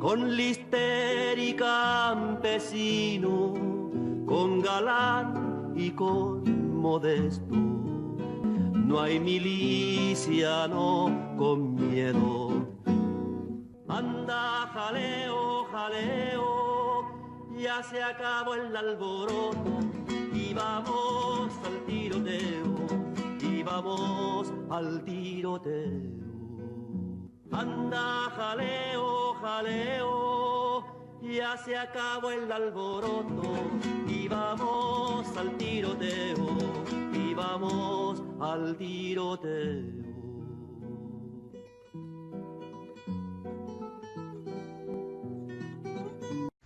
con lister y campesino, con galán y con modesto. No hay miliciano con miedo. Anda, jaleo, jaleo, ya se acabó el alboroto y vamos al tiroteo, y vamos al tiroteo. Anda, jaleo, jaleo, ya se acabó el alboroto y vamos al tiroteo, y vamos al tiroteo.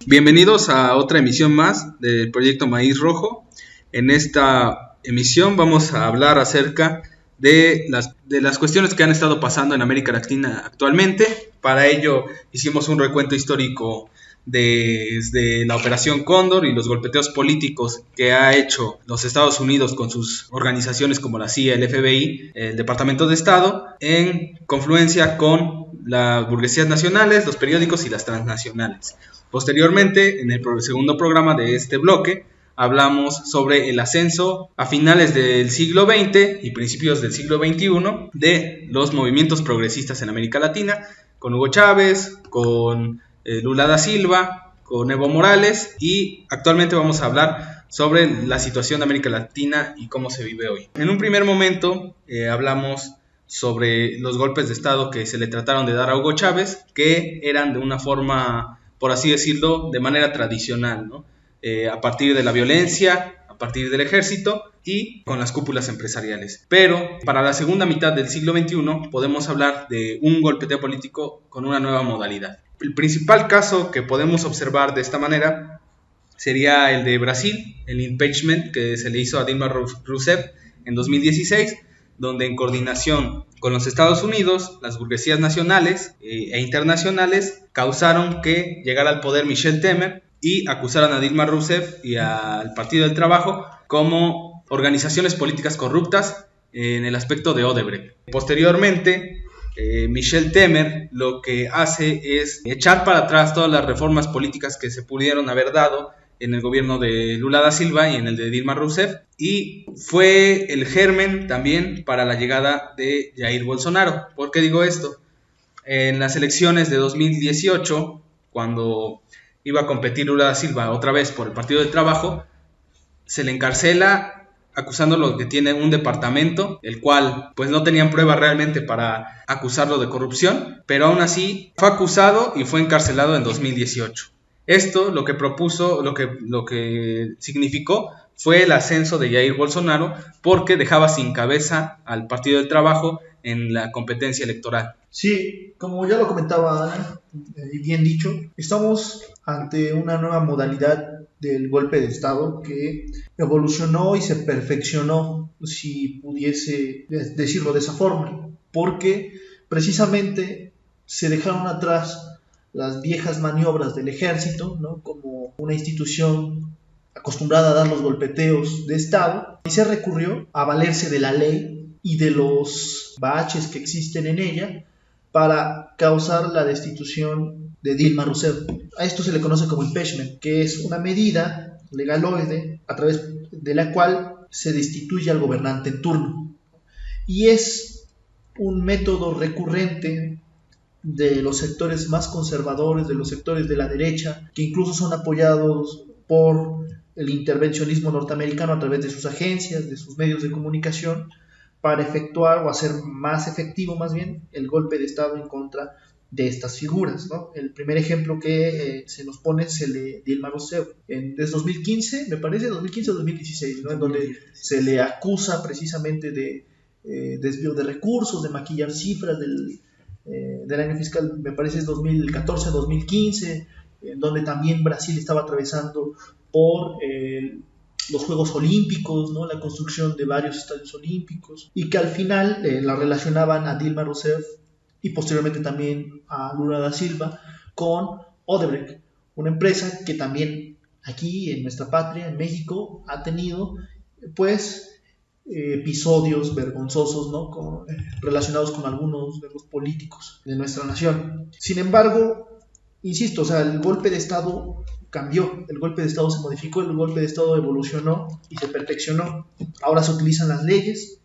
Bienvenidos a otra emisión más del proyecto Maíz Rojo. En esta emisión vamos a hablar acerca de las cuestiones que han estado pasando en América Latina actualmente. Para ello hicimos un recuento histórico desde la Operación Cóndor y los golpeteos políticos que ha hecho los Estados Unidos con sus organizaciones como la CIA, el FBI, el Departamento de Estado, en confluencia con las burguesías nacionales, los periódicos y las transnacionales. Posteriormente, en el segundo programa de este bloque, hablamos sobre el ascenso a finales del siglo XX y principios del siglo XXI de los movimientos progresistas en América Latina, con Hugo Chávez, con Lula da Silva, con Evo Morales, y actualmente vamos a hablar sobre la situación de América Latina y cómo se vive hoy. En un primer momento hablamos sobre los golpes de Estado que se le trataron de dar a Hugo Chávez, que eran de una forma, por así decirlo, de manera tradicional, ¿no? A partir de la violencia, a partir del ejército y con las cúpulas empresariales. Pero para la segunda mitad del siglo XXI podemos hablar de un golpeteo político con una nueva modalidad. El principal caso que podemos observar de esta manera sería el de Brasil, el impeachment que se le hizo a Dilma Rousseff en 2016, donde en coordinación con los Estados Unidos, las burguesías nacionales e internacionales causaron que llegara al poder Michel Temer y acusaron a Dilma Rousseff y al Partido del Trabajo como organizaciones políticas corruptas en el aspecto de Odebrecht. Posteriormente, Michel Temer lo que hace es echar para atrás todas las reformas políticas que se pudieron haber dado en el gobierno de Lula da Silva y en el de Dilma Rousseff, y fue el germen también para la llegada de Jair Bolsonaro. ¿Por qué digo esto? En las elecciones de 2018, cuando iba a competir Lula da Silva otra vez por el Partido del Trabajo, se le encarcela acusándolo de que tiene un departamento, el cual pues no tenían pruebas realmente para acusarlo de corrupción, pero aún así fue acusado y fue encarcelado en 2018. Esto lo que propuso, lo que significó fue el ascenso de Jair Bolsonaro, porque dejaba sin cabeza al Partido del Trabajo en la competencia electoral. Sí, como ya lo comentaba Alan, bien dicho, estamos ante una nueva modalidad del golpe de Estado que evolucionó y se perfeccionó, si pudiese decirlo de esa forma, porque precisamente se dejaron atrás las viejas maniobras del ejército, ¿no?, como una institución acostumbrada a dar los golpeteos de Estado, y se recurrió a valerse de la ley y de los baches que existen en ella para causar la destitución de Dilma Rousseff. A esto se le conoce como impeachment, que es una medida legaloide a través de la cual se destituye al gobernante en turno. Y es un método recurrente de los sectores más conservadores, de los sectores de la derecha, que incluso son apoyados por el intervencionismo norteamericano a través de sus agencias, de sus medios de comunicación, para efectuar o hacer más efectivo más bien el golpe de Estado en contra de estas figuras, ¿no? El primer ejemplo que se nos pone es el de Dilma Rousseff, desde 2015, me parece, 2015 o 2016, ¿no?, en donde se le acusa precisamente de desvío de recursos, de maquillar cifras del año fiscal, me parece es 2014-2015, donde también Brasil estaba atravesando por los Juegos Olímpicos, ¿no?, la construcción de varios estadios olímpicos, y que al final la relacionaban a Dilma Rousseff y posteriormente también a Lula da Silva con Odebrecht, una empresa que también aquí en nuestra patria, en México, ha tenido pues episodios vergonzosos, ¿no?, relacionados con algunos de los políticos de nuestra nación. Sin embargo, insisto, o sea, el golpe de Estado cambió, el golpe de Estado se modificó, el golpe de Estado evolucionó y se perfeccionó. Ahora se utilizan las leyes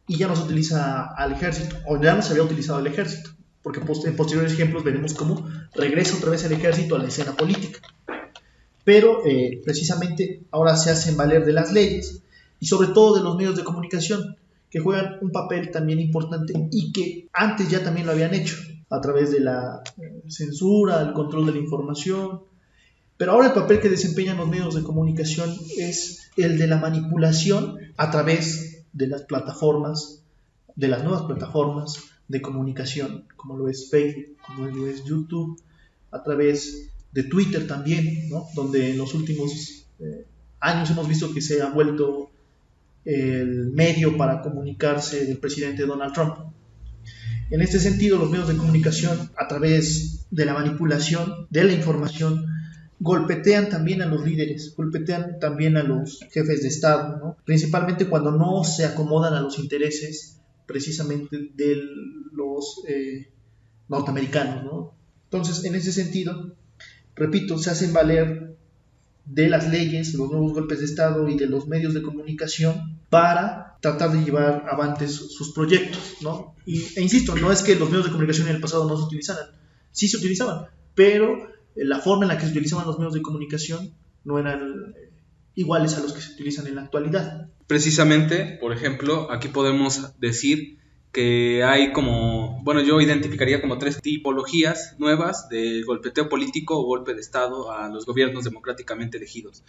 y ya no se utiliza al ejército, o ya no se había utilizado al ejército, porque en posteriores ejemplos veremos cómo regresa otra vez el ejército a la escena política. Pero precisamente ahora se hacen valer de las leyes y sobre todo de los medios de comunicación, que juegan un papel también importante y que antes ya también lo habían hecho a través de la censura, el control de la información. Pero ahora el papel que desempeñan los medios de comunicación es el de la manipulación a través de las plataformas, de las nuevas plataformas de comunicación, como lo es Facebook, como lo es YouTube, a través de Twitter también, ¿no? Donde en los últimos años hemos visto que se ha vuelto el medio para comunicarse del presidente Donald Trump. En este sentido, los medios de comunicación, a través de la manipulación de la información, golpetean también a los líderes, golpetean también a los jefes de Estado, ¿no? Principalmente cuando no se acomodan a los intereses precisamente de los norteamericanos, ¿no? Entonces, en ese sentido, repito, se hacen valer de las leyes, los nuevos golpes de Estado y de los medios de comunicación para tratar de llevar avantes sus proyectos, ¿no? E insisto, no es que los medios de comunicación en el pasado no se utilizaran, sí se utilizaban, pero la forma en la que se utilizaban los medios de comunicación no eran iguales a los que se utilizan en la actualidad. Precisamente, por ejemplo, aquí podemos decir que hay yo identificaría como 3 tipologías nuevas de golpeteo político o golpe de Estado a los gobiernos democráticamente elegidos.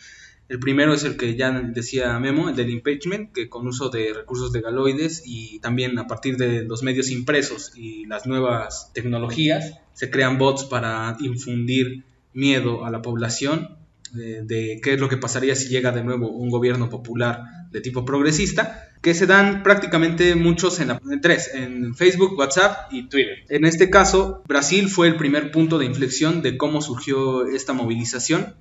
El primero es el que ya decía Memo, el del impeachment, que con uso de recursos legaloides y también a partir de los medios impresos y las nuevas tecnologías, se crean bots para infundir miedo a la población de qué es lo que pasaría si llega de nuevo un gobierno popular de tipo progresista, que se dan prácticamente muchos en Facebook, WhatsApp y Twitter. En este caso, Brasil fue el primer punto de inflexión de cómo surgió esta movilización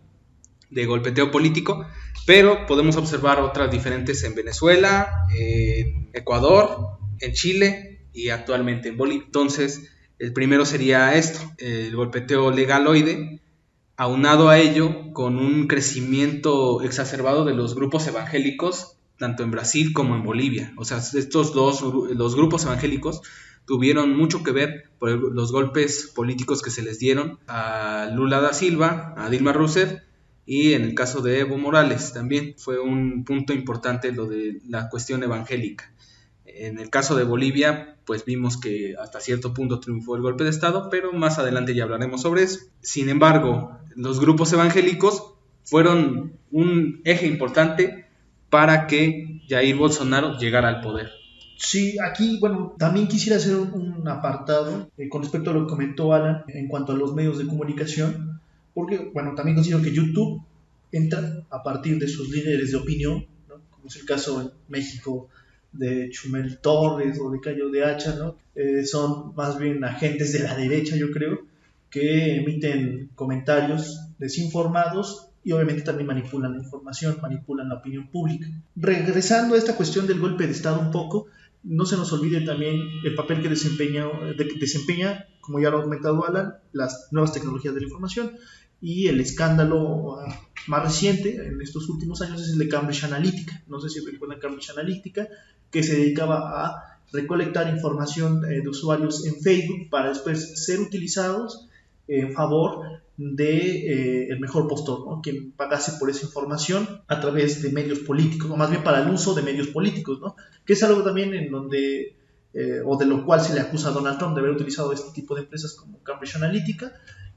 de golpeteo político, pero podemos observar otras diferentes en Venezuela, en Ecuador, en Chile y actualmente en Bolivia. Entonces, el primero sería esto, el golpeteo legaloide, aunado a ello con un crecimiento exacerbado de los grupos evangélicos, tanto en Brasil como en Bolivia. O sea, los grupos evangélicos tuvieron mucho que ver por los golpes políticos que se les dieron a Lula da Silva, a Dilma Rousseff, y en el caso de Evo Morales también fue un punto importante lo de la cuestión evangélica. En el caso de Bolivia, pues vimos que hasta cierto punto triunfó el golpe de Estado, pero más adelante ya hablaremos sobre eso. Sin embargo, los grupos evangélicos fueron un eje importante para que Jair Bolsonaro llegara al poder. Sí, aquí, también quisiera hacer un apartado con respecto a lo que comentó Alan en cuanto a los medios de comunicación, porque, también considero que YouTube entra a partir de sus líderes de opinión, ¿no? Como es el caso en México de Chumel Torres o de Cayo de Hacha, ¿no? Son más bien agentes de la derecha, yo creo, que emiten comentarios desinformados y obviamente también manipulan la información, manipulan la opinión pública. Regresando a esta cuestión del golpe de Estado un poco, no se nos olvide también el papel que desempeña, como ya lo ha comentado Alan, las nuevas tecnologías de la información, y el escándalo más reciente en estos últimos años es el de Cambridge Analytica. No sé si recuerdan Cambridge Analytica, que se dedicaba a recolectar información de usuarios en Facebook para después ser utilizados en favor de el mejor postor, ¿no? Quien pagase por esa información a través de medios políticos, o más bien para el uso de medios políticos, ¿no? Que es algo también en donde o de lo cual se le acusa a Donald Trump de haber utilizado este tipo de empresas como Cambridge Analytica,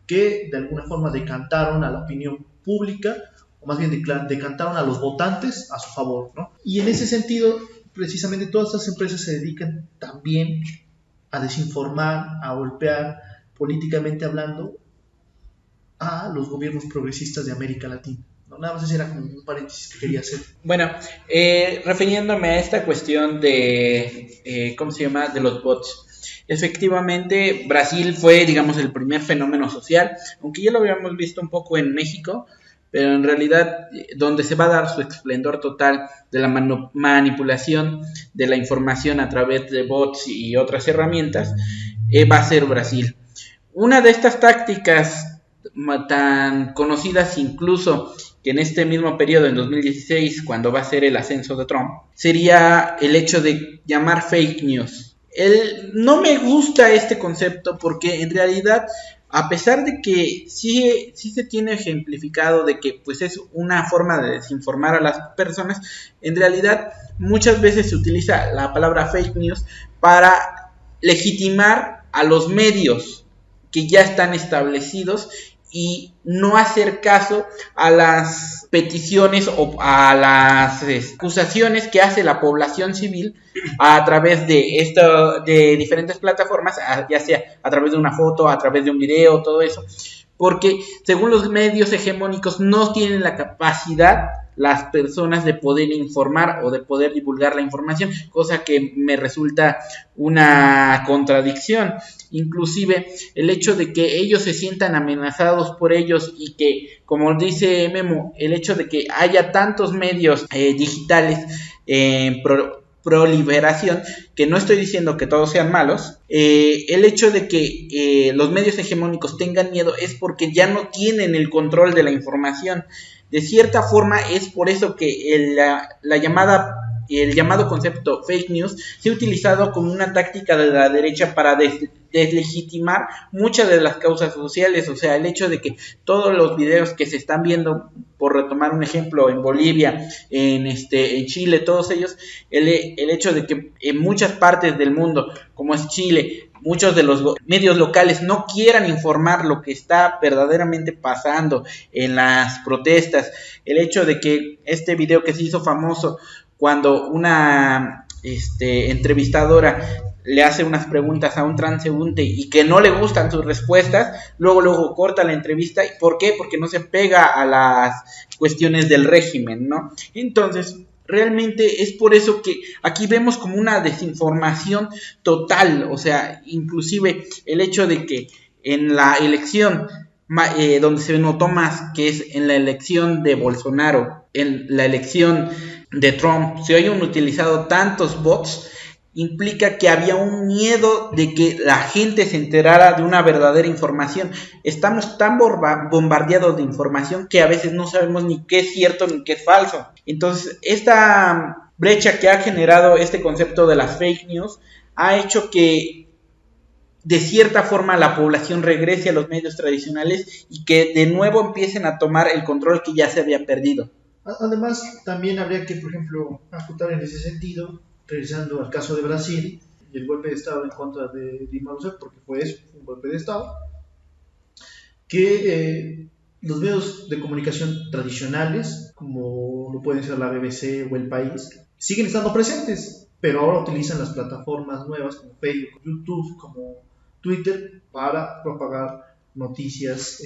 que de alguna forma decantaron a la opinión pública, o más bien decantaron a los votantes a su favor, ¿no? Y en ese sentido, precisamente todas estas empresas se dedican también a desinformar, a golpear políticamente hablando a los gobiernos progresistas de América Latina, ¿no? Nada más ese era como un paréntesis que quería hacer. Bueno, refiriéndome a esta cuestión de, de los bots. Efectivamente, Brasil fue, digamos, el primer fenómeno social, aunque ya lo habíamos visto un poco en México, pero en realidad donde se va a dar su esplendor total de la manipulación de la información a través de bots y otras herramientas, va a ser Brasil. Una de estas tácticas tan conocidas, incluso que en este mismo periodo, en 2016, cuando va a ser el ascenso de Trump, sería el hecho de llamar fake news. No me gusta este concepto porque en realidad, a pesar de que sí se tiene ejemplificado de que pues es una forma de desinformar a las personas, en realidad muchas veces se utiliza la palabra fake news para legitimar a los medios que ya están establecidos y no hacer caso a las peticiones o a las acusaciones que hace la población civil a través de diferentes plataformas, ya sea a través de una foto, a través de un video, todo eso, porque según los medios hegemónicos no tienen la capacidad las personas de poder informar o de poder divulgar la información, cosa que me resulta una contradicción. Inclusive el hecho de que ellos se sientan amenazados por ellos y que, como dice Memo, el hecho de que haya tantos medios digitales proliferación, que no estoy diciendo que todos sean malos, el hecho de que los medios hegemónicos tengan miedo es porque ya no tienen el control de la información. De cierta forma es por eso que el llamado concepto fake news se ha utilizado como una táctica de la derecha para deslegitimar muchas de las causas sociales. O sea, el hecho de que todos los videos que se están viendo, por retomar un ejemplo, en Bolivia, en Chile, todos ellos, el hecho de que en muchas partes del mundo, como es Chile, muchos de los medios locales no quieran informar lo que está verdaderamente pasando en las protestas, el hecho de que este video que se hizo famoso cuando una entrevistadora le hace unas preguntas a un transeúnte y que no le gustan sus respuestas, luego corta la entrevista. ¿Por qué? Porque no se pega a las cuestiones del régimen, ¿no? Entonces, realmente es por eso que aquí vemos como una desinformación total. O sea, inclusive el hecho de que en la elección donde se notó más, que es en la elección de Bolsonaro, en la elección de Trump, se hayan utilizado tantos bots, implica que había un miedo de que la gente se enterara de una verdadera información. Estamos tan bombardeados de información que a veces no sabemos ni qué es cierto ni qué es falso. Entonces, esta brecha que ha generado este concepto de las fake news ha hecho que de cierta forma la población regrese a los medios tradicionales y que de nuevo empiecen a tomar el control que ya se había perdido. Además, también habría que, por ejemplo, acotar en ese sentido, regresando al caso de Brasil y el golpe de Estado en contra de Dilma Rousseff, porque fue eso, un golpe de Estado, que los medios de comunicación tradicionales, como lo pueden ser la BBC o El País, siguen estando presentes, pero ahora utilizan las plataformas nuevas como Facebook, como YouTube, como Twitter, para propagar noticias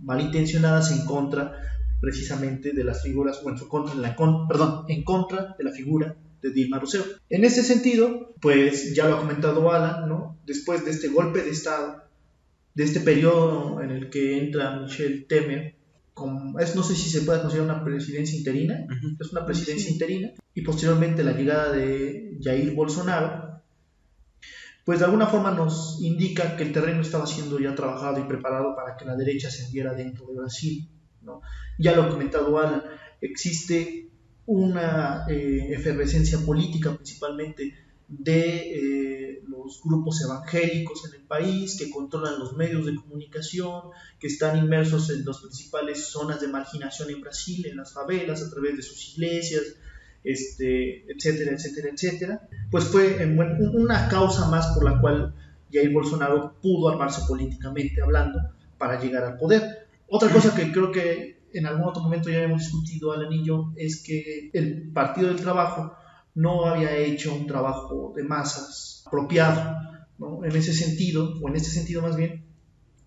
malintencionadas en contra precisamente de las figuras, o en contra de la figura de Dilma Rousseff. En ese sentido, pues ya lo ha comentado Alan, ¿no? Después de este golpe de Estado, de este periodo en el que entra Michel Temer, no sé si se puede considerar una presidencia interina, es una presidencia interina, y posteriormente la llegada de Jair Bolsonaro, pues de alguna forma nos indica que el terreno estaba siendo ya trabajado y preparado para que la derecha se viera dentro de Brasil, ¿no? Ya lo ha comentado Alan, existe una efervescencia política principalmente de los grupos evangélicos en el país que controlan los medios de comunicación, que están inmersos en las principales zonas de marginación en Brasil, en las favelas, a través de sus iglesias, etcétera, etcétera, etcétera. Pues fue una causa más por la cual Jair Bolsonaro pudo armarse políticamente hablando para llegar al poder. Otra cosa que creo que en algún otro momento ya hemos discutido, Alan y yo, es que el Partido del Trabajo no había hecho un trabajo de masas apropiado, ¿no? En ese sentido, o en este sentido más bien,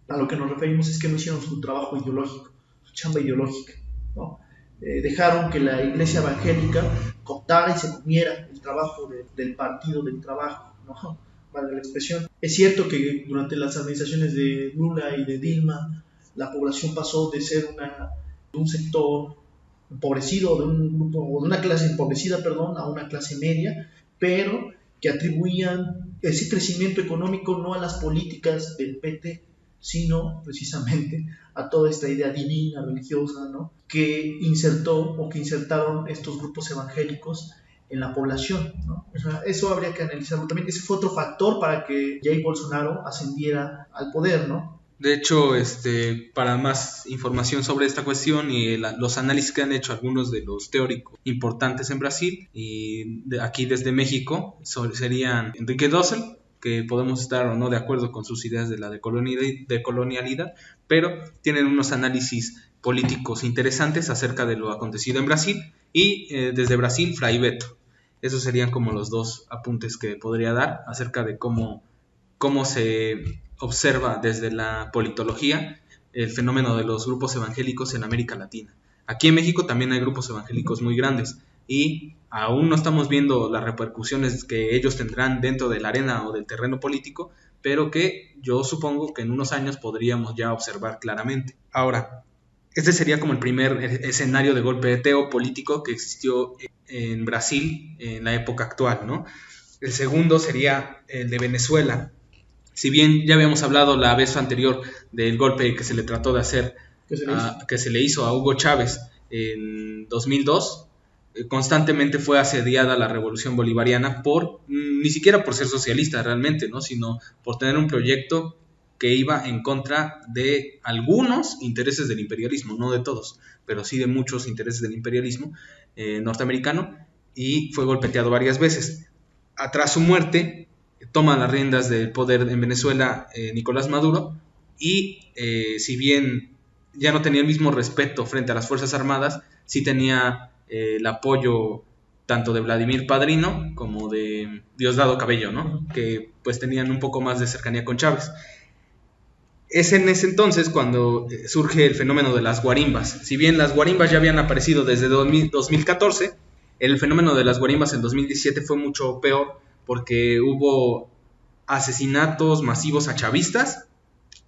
a lo que nos referimos es que no hicieron su trabajo ideológico, su chamba ideológica, ¿no? Dejaron que la iglesia evangélica cooptara y se comiera el trabajo del Partido del Trabajo, ¿no? Vale la expresión. Es cierto que durante las administraciones de Lula y de Dilma, la población pasó de ser de un sector empobrecido, de un grupo, o de una clase empobrecida, a una clase media, pero que atribuían ese crecimiento económico no a las políticas del PT, sino precisamente a toda esta idea divina, religiosa, ¿no? que insertaron estos grupos evangélicos en la población, ¿no? O sea, eso habría que analizarlo también. Ese fue otro factor para que Jair Bolsonaro ascendiera al poder, ¿no? De hecho, para más información sobre esta cuestión y los análisis que han hecho algunos de los teóricos importantes en Brasil y aquí desde México, serían Enrique Dussel, que podemos estar o no de acuerdo con sus ideas de la decolonialidad, pero tienen unos análisis políticos interesantes acerca de lo acontecido en Brasil, y desde Brasil, Fray Beto. Esos serían como los dos apuntes que podría dar acerca de cómo se observa desde la politología el fenómeno de los grupos evangélicos en América Latina. Aquí en México también hay grupos evangélicos muy grandes y aún no estamos viendo las repercusiones que ellos tendrán dentro de la arena o del terreno político, pero que yo supongo que en unos años podríamos ya observar claramente. Ahora, este sería como el primer escenario de golpeteo político que existió en Brasil en la época actual, ¿no? El segundo sería el de Venezuela. Si bien ya habíamos hablado la vez anterior del golpe que se le trató de hacer, que se le hizo a Hugo Chávez en 2002, constantemente fue asediada la revolución bolivariana ni siquiera por ser socialista realmente, ¿no? Sino por tener un proyecto que iba en contra de algunos intereses del imperialismo, no de todos, pero sí de muchos intereses del imperialismo norteamericano, y fue golpeteado varias veces. Tras su muerte, toma las riendas del poder en Venezuela Nicolás Maduro, y si bien ya no tenía el mismo respeto frente a las Fuerzas Armadas, sí tenía el apoyo tanto de Vladimir Padrino como de Diosdado Cabello, ¿no? Que pues tenían un poco más de cercanía con Chávez. Es en ese entonces cuando surge el fenómeno de las guarimbas. Si bien las guarimbas ya habían aparecido desde 2014, el fenómeno de las guarimbas en 2017 fue mucho peor, porque hubo asesinatos masivos a chavistas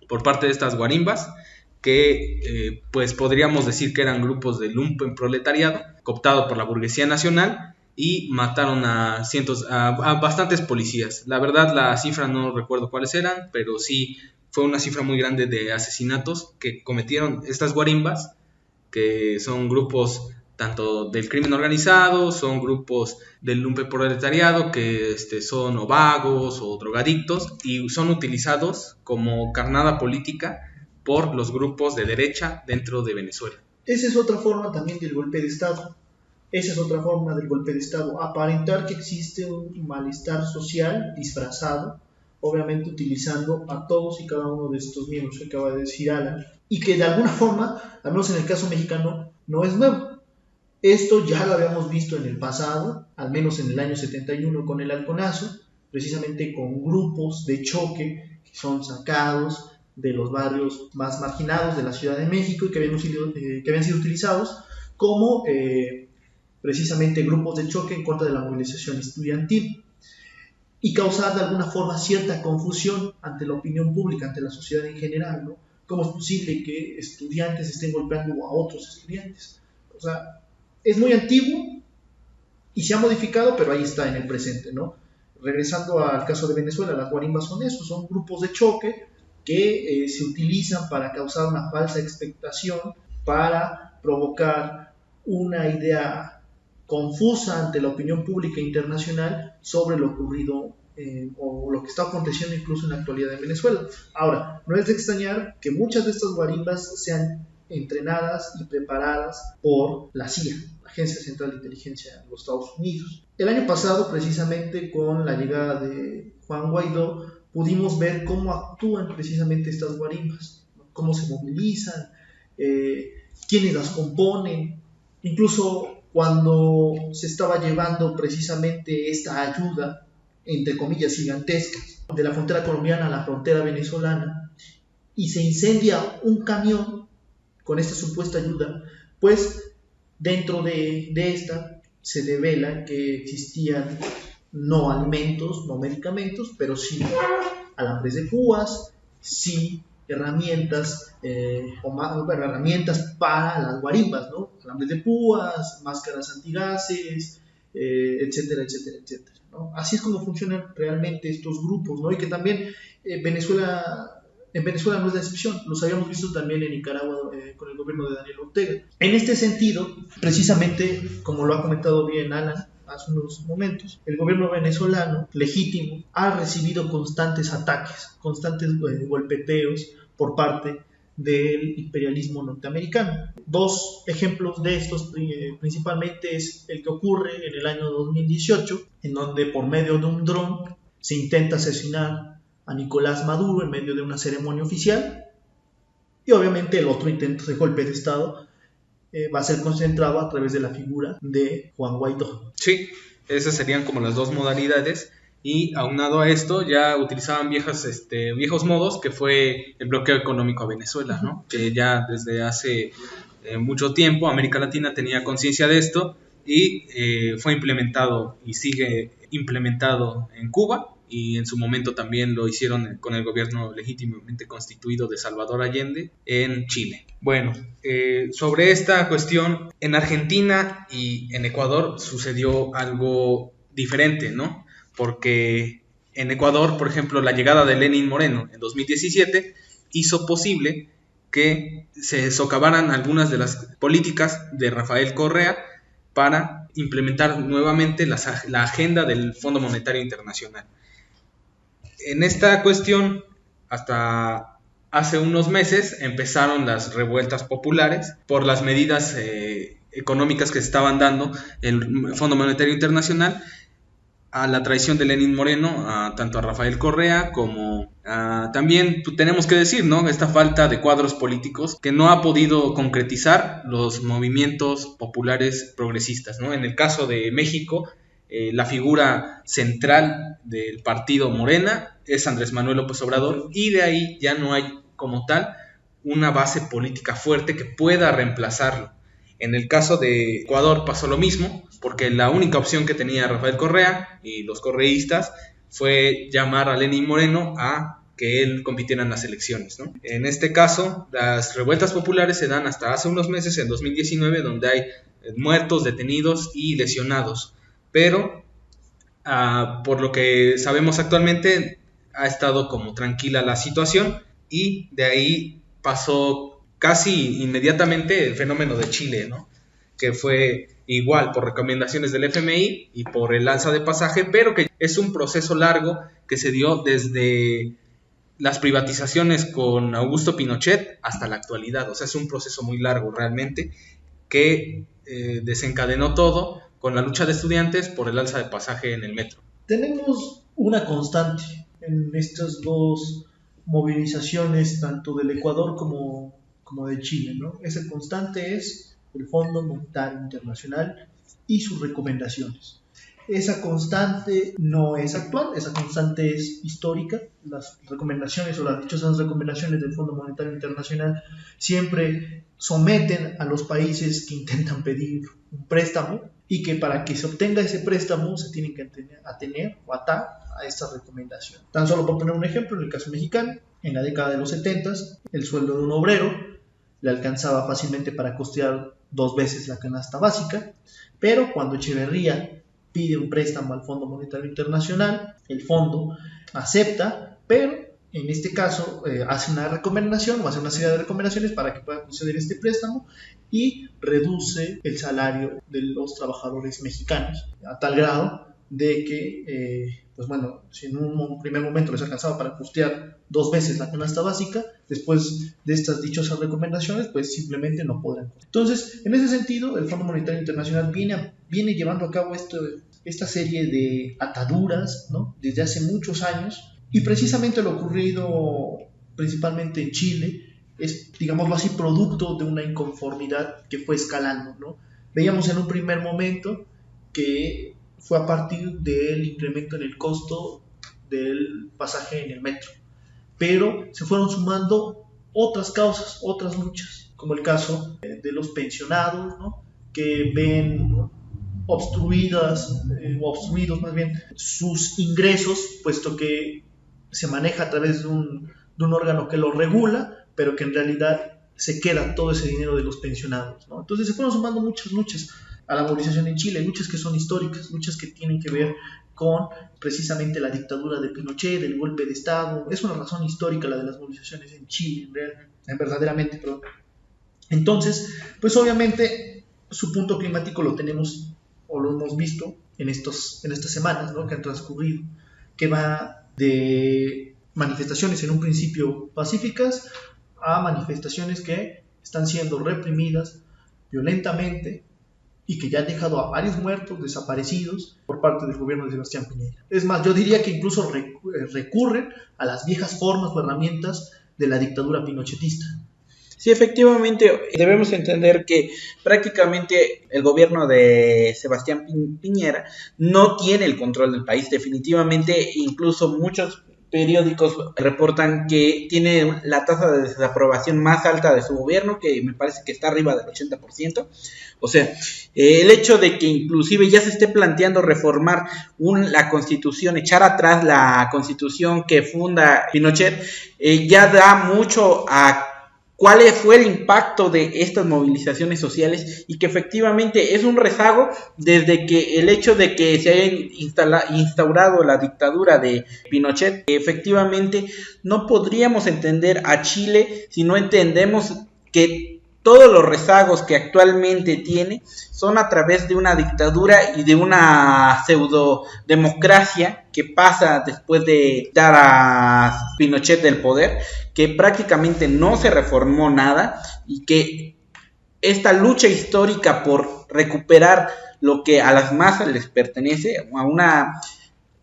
por parte de estas guarimbas, que pues podríamos decir que eran grupos de lumpen proletariado, cooptado por la burguesía nacional, y mataron a bastantes policías. La verdad, la cifra no recuerdo cuáles eran, pero sí fue una cifra muy grande de asesinatos que cometieron estas guarimbas, que son grupos tanto del crimen organizado, son grupos del lumpen proletariado, que son o vagos o drogadictos, y son utilizados como carnada política por los grupos de derecha dentro de Venezuela. Esa es otra forma también del golpe de Estado. Aparentar que existe un malestar social disfrazado, obviamente utilizando a todos y cada uno de estos miembros que acaba de decir Alan, y que de alguna forma, al menos en el caso mexicano, no es nuevo. Esto ya lo habíamos visto en el pasado, al menos en el año 71 con el Halconazo, precisamente con grupos de choque que son sacados de los barrios más marginados de la Ciudad de México y que habían sido utilizados como precisamente grupos de choque en contra de la movilización estudiantil, y causar de alguna forma cierta confusión ante la opinión pública, ante la sociedad en general, ¿no? ¿Cómo es posible que estudiantes estén golpeando a otros estudiantes? O sea, es muy antiguo y se ha modificado, pero ahí está en el presente, ¿no? Regresando al caso de Venezuela, las guarimbas son eso, son grupos de choque que se utilizan para causar una falsa expectación, para provocar una idea confusa ante la opinión pública internacional sobre lo ocurrido o lo que está aconteciendo incluso en la actualidad en Venezuela. Ahora, no es de extrañar que muchas de estas guarimbas sean entrenadas y preparadas por la CIA, la Agencia Central de Inteligencia de los Estados Unidos. El año pasado, precisamente con la llegada de Juan Guaidó, pudimos ver cómo actúan precisamente estas guarimbas, cómo se movilizan, quiénes las componen, incluso cuando se estaba llevando precisamente esta ayuda, entre comillas, gigantesca, de la frontera colombiana a la frontera venezolana, y se incendia un camión con esta supuesta ayuda, pues dentro de esta se devela que existían no alimentos, no medicamentos, pero sí alambres de púas, sí herramientas herramientas para las guarimbas, ¿no? Alambres de púas, máscaras antigases, etcétera, etcétera, etcétera, ¿no? Así es como funcionan realmente estos grupos, ¿no? Y que también Venezuela En Venezuela no es la excepción, los habíamos visto también en Nicaragua con el gobierno de Daniel Ortega. En este sentido, precisamente, como lo ha comentado bien Alan hace unos momentos, el gobierno venezolano legítimo ha recibido constantes ataques, constantes golpeteos por parte del imperialismo norteamericano. Dos ejemplos de estos principalmente es el que ocurre en el año 2018, en donde por medio de un dron se intenta asesinar a Nicolás Maduro en medio de una ceremonia oficial, y obviamente el otro intento de golpe de Estado va a ser concentrado a través de la figura de Juan Guaidó. Sí, esas serían como las dos modalidades, y aunado a esto ya utilizaban viejos modos, que fue el bloqueo económico a Venezuela, ¿no? Que ya desde hace mucho tiempo América Latina tenía conciencia de esto, y fue implementado y sigue implementado en Cuba, y en su momento también lo hicieron con el gobierno legítimamente constituido de Salvador Allende en Chile. Bueno, sobre esta cuestión, en Argentina y en Ecuador sucedió algo diferente, ¿no? Porque en Ecuador, por ejemplo, la llegada de Lenín Moreno en 2017 hizo posible que se socavaran algunas de las políticas de Rafael Correa para implementar nuevamente la agenda del Fondo Monetario Internacional. En esta cuestión, hasta hace unos meses empezaron las revueltas populares por las medidas económicas que se estaban dando el Fondo Monetario Internacional, a la traición de Lenín Moreno, tanto a Rafael Correa como también tenemos que decir, ¿no?, esta falta de cuadros políticos que no ha podido concretizar los movimientos populares progresistas, ¿no? En el caso de México, la figura central del partido Morena es Andrés Manuel López Obrador, y de ahí ya no hay como tal una base política fuerte que pueda reemplazarlo. En el caso de Ecuador pasó lo mismo, porque la única opción que tenía Rafael Correa y los correístas fue llamar a Lenín Moreno a que él compitiera en las elecciones, ¿no? En este caso, las revueltas populares se dan hasta hace unos meses, en 2019, donde hay muertos, detenidos y lesionados. Pero, por lo que sabemos actualmente, ha estado como tranquila la situación, y de ahí pasó casi inmediatamente el fenómeno de Chile, ¿no? Que fue igual por recomendaciones del FMI y por el alza de pasaje, pero que es un proceso largo que se dio desde las privatizaciones con Augusto Pinochet hasta la actualidad. O sea, es un proceso muy largo realmente, que desencadenó todo con la lucha de estudiantes por el alza de pasaje en el metro. Tenemos una constante en estas dos movilizaciones, tanto del Ecuador como de Chile, ¿no? Esa constante es el Fondo Monetario Internacional y sus recomendaciones. Esa constante no es actual, esa constante es histórica. Las recomendaciones o las dichosas recomendaciones del Fondo Monetario Internacional siempre someten a los países que intentan pedir un préstamo, y que para que se obtenga ese préstamo se tienen que atener o atar a esta recomendación. Tan solo por poner un ejemplo, en el caso mexicano, en la década de los 70, el sueldo de un obrero le alcanzaba fácilmente para costear 2 veces la canasta básica, pero cuando Echeverría pide un préstamo al Fondo Monetario Internacional, el fondo acepta, pero en este caso hace una recomendación o hace una serie de recomendaciones para que pueda conceder este préstamo, y reduce el salario de los trabajadores mexicanos a tal grado de que, pues bueno, si en un primer momento les alcanzaba para costear 2 veces la canasta básica, después de estas dichosas recomendaciones, pues simplemente no podrán. Entonces, en ese sentido, el Fondo Monetario Internacional viene llevando a cabo esta serie de ataduras, ¿no?, desde hace muchos años, y precisamente lo ocurrido principalmente en Chile es, digámoslo así, producto de una inconformidad que fue escalando, ¿no? Veíamos en un primer momento que fue a partir del incremento en el costo del pasaje en el metro, pero se fueron sumando otras causas, otras luchas, como el caso de los pensionados, ¿no?, que ven obstruidos más bien sus ingresos, puesto que se maneja a través de un órgano que lo regula, pero que en realidad se queda todo ese dinero de los pensionados, ¿no? Entonces se fueron sumando muchas luchas a la movilización en Chile, luchas que son históricas, luchas que tienen que ver con precisamente la dictadura de Pinochet, el golpe de Estado. Es una razón histórica la de las movilizaciones en Chile, verdaderamente, perdón. Entonces, pues obviamente su punto climático lo tenemos o lo hemos visto en estas semanas, ¿no?, que han transcurrido, que va de manifestaciones en un principio pacíficas a manifestaciones que están siendo reprimidas violentamente y que ya han dejado a varios muertos, desaparecidos por parte del gobierno de Sebastián Piñera. Es más, yo diría que incluso recurren a las viejas formas o herramientas de la dictadura pinochetista. Sí, efectivamente, debemos entender que prácticamente el gobierno de Sebastián Piñera no tiene el control del país. Definitivamente, incluso muchos periódicos reportan que tiene la tasa de desaprobación más alta de su gobierno, que me parece que está arriba del 80%. O sea, el hecho de que inclusive ya se esté planteando reformar la Constitución, echar atrás la Constitución que funda Pinochet, ya da mucho a cuál fue el impacto de estas movilizaciones sociales, y que efectivamente es un rezago desde que el hecho de que se haya instaurado la dictadura de Pinochet. Efectivamente no podríamos entender a Chile si no entendemos que todos los rezagos que actualmente tiene son a través de una dictadura y de una pseudo democracia que pasa después de quitar a Pinochet del poder, que prácticamente no se reformó nada, y que esta lucha histórica por recuperar lo que a las masas les pertenece, a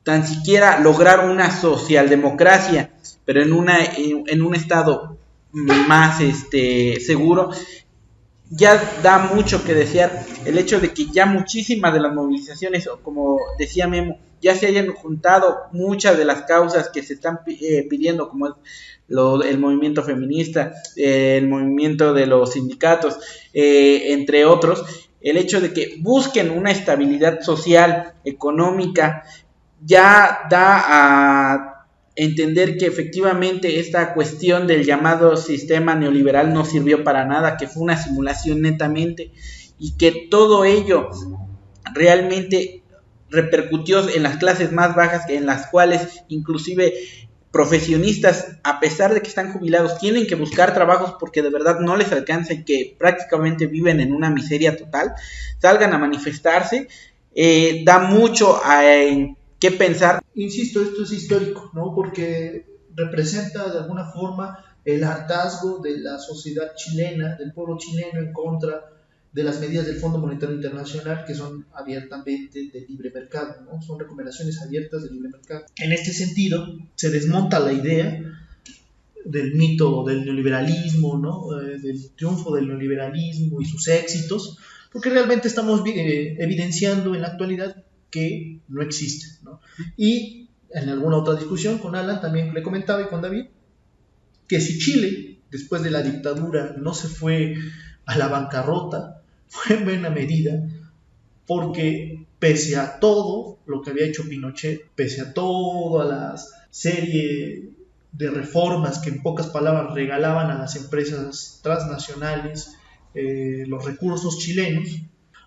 tan siquiera lograr una socialdemocracia, pero en un estado más seguro, ya da mucho que desear. El hecho de que ya muchísimas de las movilizaciones, como decía Memo, ya se hayan juntado muchas de las causas que se están pidiendo, como es el movimiento feminista, el movimiento de los sindicatos, entre otros. El hecho de que busquen una estabilidad social, económica, ya da a entender que efectivamente esta cuestión del llamado sistema neoliberal no sirvió para nada, que fue una simulación netamente, y que todo ello realmente repercutió en las clases más bajas, en las cuales inclusive profesionistas, a pesar de que están jubilados, tienen que buscar trabajos porque de verdad no les alcanza y que prácticamente viven en una miseria total, salgan a manifestarse. Da mucho ¿qué pensar? Insisto, esto es histórico, ¿no?, porque representa de alguna forma el hartazgo de la sociedad chilena, del pueblo chileno, en contra de las medidas del Fondo Monetario Internacional, que son abiertamente de libre mercado, ¿no? Son recomendaciones abiertas de libre mercado. En este sentido, se desmonta la idea del mito del neoliberalismo, ¿no?, del triunfo del neoliberalismo y sus éxitos, porque realmente estamos evidenciando en la actualidad que no existe, ¿no? Y en alguna otra discusión con Alan también le comentaba, y con David, que si Chile después de la dictadura no se fue a la bancarrota, fue en buena medida porque pese a todo lo que había hecho Pinochet, pese a toda la serie de reformas que en pocas palabras regalaban a las empresas transnacionales los recursos chilenos,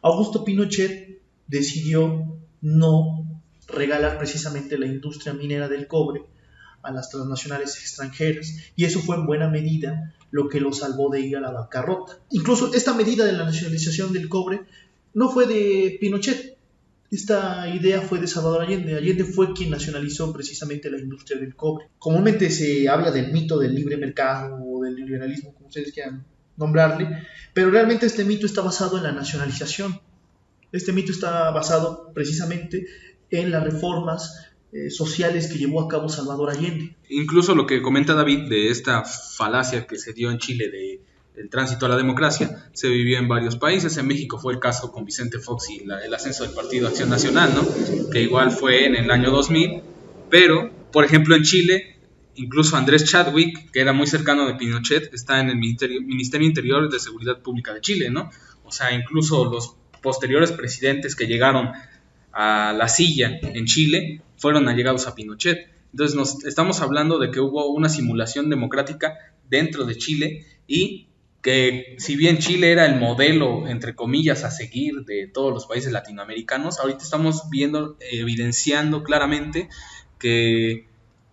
Augusto Pinochet decidió no regalar precisamente la industria minera del cobre a las transnacionales extranjeras, y eso fue en buena medida lo que lo salvó de ir a la bancarrota. Incluso esta medida de la nacionalización del cobre no fue de Pinochet, esta idea fue de Salvador Allende. Allende fue quien nacionalizó precisamente la industria del cobre. Comúnmente se habla del mito del libre mercado o del liberalismo, como ustedes quieran nombrarle, pero realmente este mito está basado en la nacionalización. Este mito está basado precisamente en las reformas sociales que llevó a cabo Salvador Allende. Incluso lo que comenta David de esta falacia que se dio en Chile del tránsito a la democracia, se vivió en varios países. En México fue el caso con Vicente Fox y el ascenso del Partido Acción Nacional, ¿no?, que igual fue en el año 2000, pero, por ejemplo, en Chile, incluso Andrés Chadwick, que era muy cercano de Pinochet, está en el Ministerio Interior de Seguridad Pública de Chile, ¿no? O sea, incluso los posteriores presidentes que llegaron a la silla en Chile fueron allegados a Pinochet. Entonces estamos hablando de que hubo una simulación democrática dentro de Chile, y que si bien Chile era el modelo, entre comillas, a seguir de todos los países latinoamericanos, ahorita estamos evidenciando claramente que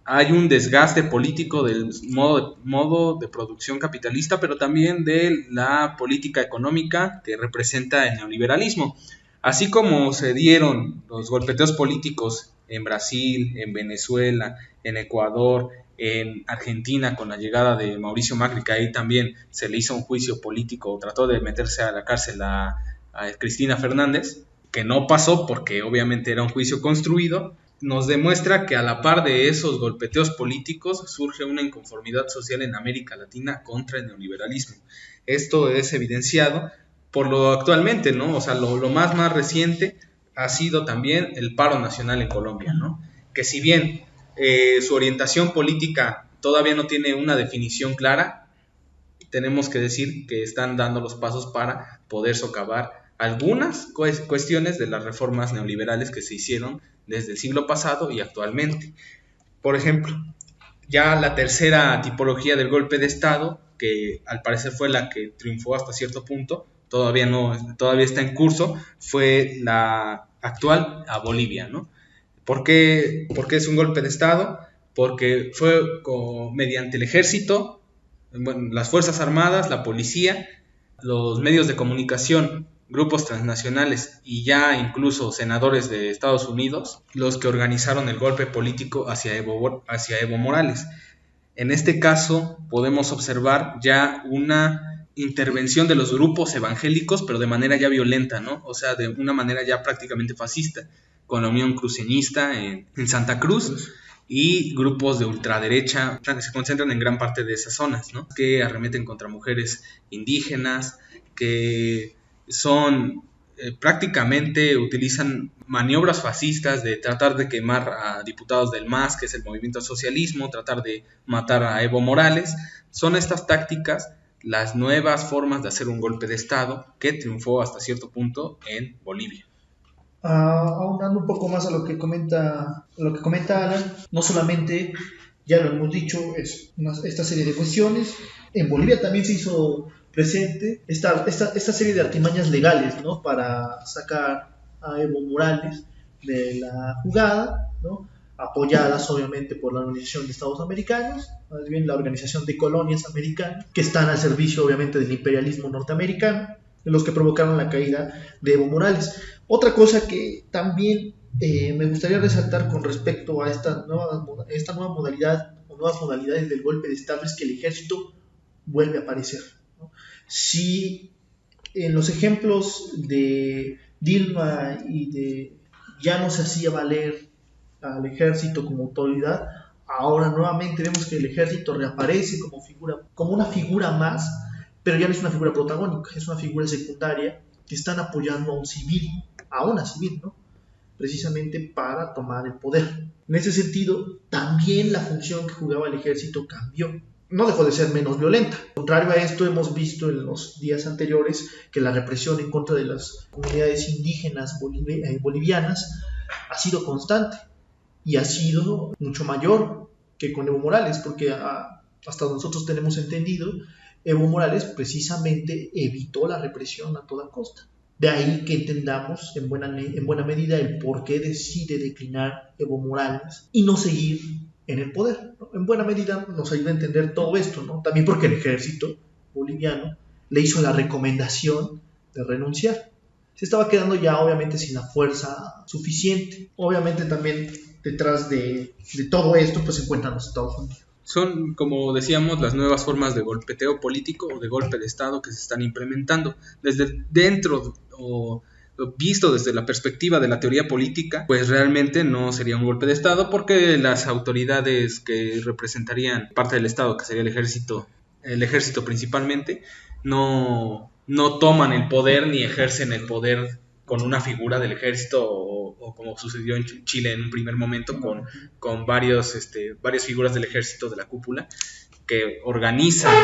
hay un desgaste político del modo de producción capitalista, pero también de la política económica que representa el neoliberalismo. Así como se dieron los golpeteos políticos en Brasil, en Venezuela, en Ecuador, en Argentina con la llegada de Mauricio Macri, que ahí también se le hizo un juicio político, trató de meterse a la cárcel a Cristina Fernández, que no pasó porque obviamente era un juicio construido, nos demuestra que a la par de esos golpeteos políticos surge una inconformidad social en América Latina contra el neoliberalismo. Esto es evidenciado por lo actualmente, ¿no? O sea, lo más reciente ha sido también el paro nacional en Colombia, ¿no? Que si bien su orientación política todavía no tiene una definición clara, tenemos que decir que están dando los pasos para poder socavar algunas cuestiones de las reformas neoliberales que se hicieron desde el siglo pasado y actualmente. Por ejemplo, ya la tercera tipología del golpe de Estado, que al parecer fue la que triunfó hasta cierto punto, todavía está en curso, fue la actual a Bolivia, ¿no? ¿Por qué es un golpe de Estado? Porque fue mediante el ejército, las Fuerzas Armadas, la policía, los medios de comunicación, grupos transnacionales y ya incluso senadores de Estados Unidos los que organizaron el golpe político hacia Evo Morales. En este caso podemos observar ya una intervención de los grupos evangélicos, pero de manera ya violenta, ¿no? O sea, de una manera ya prácticamente fascista, con la Unión Cruceñista en Santa Cruz y grupos de ultraderecha que se concentran en gran parte de esas zonas, ¿no? Que arremeten contra mujeres indígenas, que son prácticamente utilizan maniobras fascistas de tratar de quemar a diputados del MAS, que es el movimiento socialismo, tratar de matar a Evo Morales. Son estas tácticas las nuevas formas de hacer un golpe de Estado que triunfó hasta cierto punto en Bolivia. Ahondando un poco más a lo que comenta Alan, no solamente, ya lo hemos dicho, esta serie de cuestiones, en Bolivia también se hizo presente esta serie de artimañas legales, ¿no? Para sacar a Evo Morales de la jugada, ¿no? Apoyadas obviamente por la Organización de Estados Americanos, más bien la Organización de Colonias Americanas, que están al servicio obviamente del imperialismo norteamericano, de los que provocaron la caída de Evo Morales. Otra cosa que también me gustaría resaltar con respecto a esta nueva modalidad o nuevas modalidades del golpe de Estado es que el ejército vuelve a aparecer, ¿no? Si en los ejemplos de Dilma y de ya no se hacía valer al ejército como autoridad, ahora nuevamente vemos que el ejército reaparece como una figura más, pero ya no es una figura protagónica, es una figura secundaria que están apoyando a una civil, ¿no? Precisamente para tomar el poder. En ese sentido, también la función que jugaba el ejército cambió. No dejó de ser menos violenta. Contrario a esto, hemos visto en los días anteriores que la represión en contra de las comunidades indígenas bolivianas ha sido constante y ha sido mucho mayor que con Evo Morales, porque hasta nosotros tenemos entendido, Evo Morales precisamente evitó la represión a toda costa. De ahí que entendamos en buena medida el por qué decide declinar Evo Morales y no seguir en el poder, ¿no? En buena medida nos ayuda a entender todo esto, ¿no? También porque el ejército boliviano le hizo la recomendación de renunciar. Se estaba quedando ya obviamente sin la fuerza suficiente. Obviamente también detrás de todo esto pues se encuentran los Estados Unidos. Son, como decíamos, las nuevas formas de golpeteo político o de golpe de Estado que se están implementando desde dentro o visto desde la perspectiva de la teoría política, pues realmente no sería un golpe de Estado porque las autoridades que representarían parte del Estado, que sería el ejército principalmente, no toman el poder ni ejercen el poder con una figura del ejército o como sucedió en Chile en un primer momento con varias figuras del ejército de la cúpula que organizan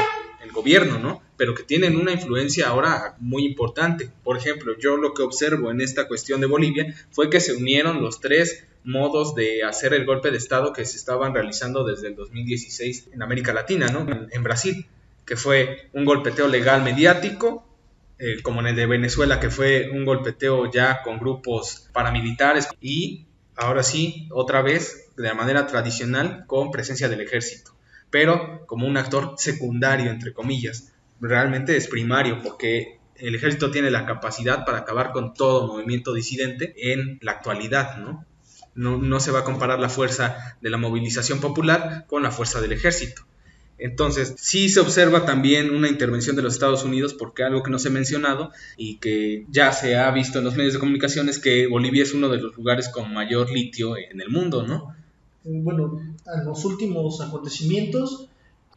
el gobierno, ¿no? Pero que tienen una influencia ahora muy importante. Por ejemplo, yo lo que observo en esta cuestión de Bolivia fue que se unieron los tres modos de hacer el golpe de Estado que se estaban realizando desde el 2016 en América Latina, ¿no? En Brasil. que fue un golpeteo legal mediático, como en el de Venezuela, que fue un golpeteo ya con grupos paramilitares, y ahora sí, otra vez, de manera tradicional, con presencia del ejército, pero como un actor secundario, entre comillas. Realmente es primario, porque el ejército tiene la capacidad para acabar con todo movimiento disidente en la actualidad, ¿no? No se va a comparar la fuerza de la movilización popular con la fuerza del ejército. Entonces, sí se observa también una intervención de los Estados Unidos, porque algo que no se ha mencionado y que ya se ha visto en los medios de comunicación es que Bolivia es uno de los lugares con mayor litio en el mundo, ¿no? Bueno, en los últimos acontecimientos,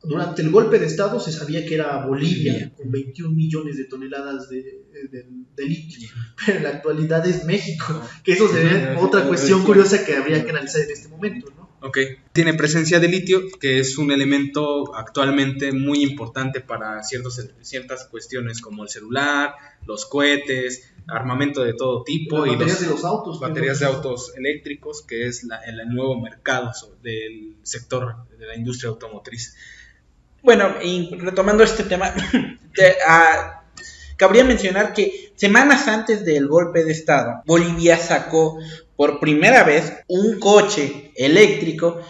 durante el golpe de Estado se sabía que era Bolivia, con 21 millones de toneladas de litio, pero en la actualidad es México, que eso sería otra cuestión curiosa que habría que analizar en este momento, ¿no? Ok, tiene presencia de litio, que es un elemento actualmente muy importante para ciertas cuestiones como el celular, los cohetes, armamento de todo tipo, y baterías de los autos, baterías de autos eléctricos, que es el nuevo mercado del sector de la industria automotriz. Bueno, y retomando este tema, cabría mencionar que semanas antes del golpe de Estado, Bolivia sacó por primera vez un coche eléctrico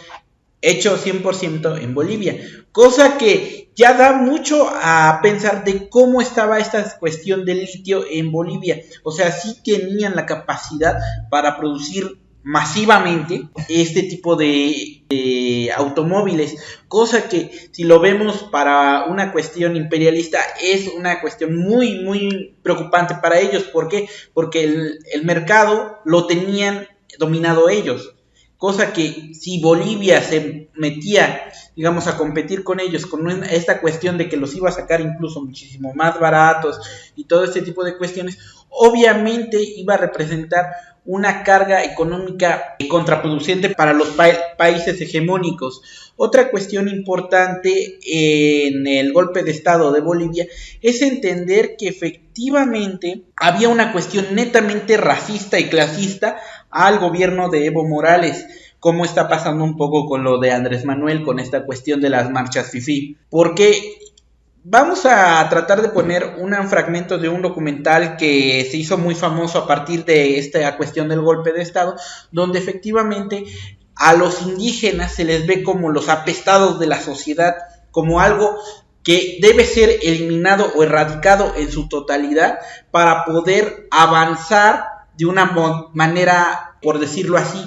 hecho 100% en Bolivia, cosa que ya da mucho a pensar de cómo estaba esta cuestión del litio en Bolivia. O sea, sí tenían la capacidad para producir masivamente este tipo de automóviles, cosa que si lo vemos para una cuestión imperialista es una cuestión muy muy preocupante para ellos. ¿Por qué? Porque el mercado lo tenían dominado ellos, cosa que si Bolivia se metía, digamos, a competir con ellos con esta cuestión de que los iba a sacar incluso muchísimo más baratos y todo este tipo de cuestiones, obviamente iba a representar una carga económica contraproducente para los países hegemónicos. Otra cuestión importante en el golpe de Estado de Bolivia es entender que efectivamente había una cuestión netamente racista y clasista al gobierno de Evo Morales, como está pasando un poco con lo de Andrés Manuel, con esta cuestión de las marchas fifí, porque vamos a tratar de poner un fragmento de un documental que se hizo muy famoso a partir de esta cuestión del golpe de Estado, donde efectivamente a los indígenas se les ve como los apestados de la sociedad, como algo que debe ser eliminado o erradicado en su totalidad para poder avanzar de una manera, por decirlo así,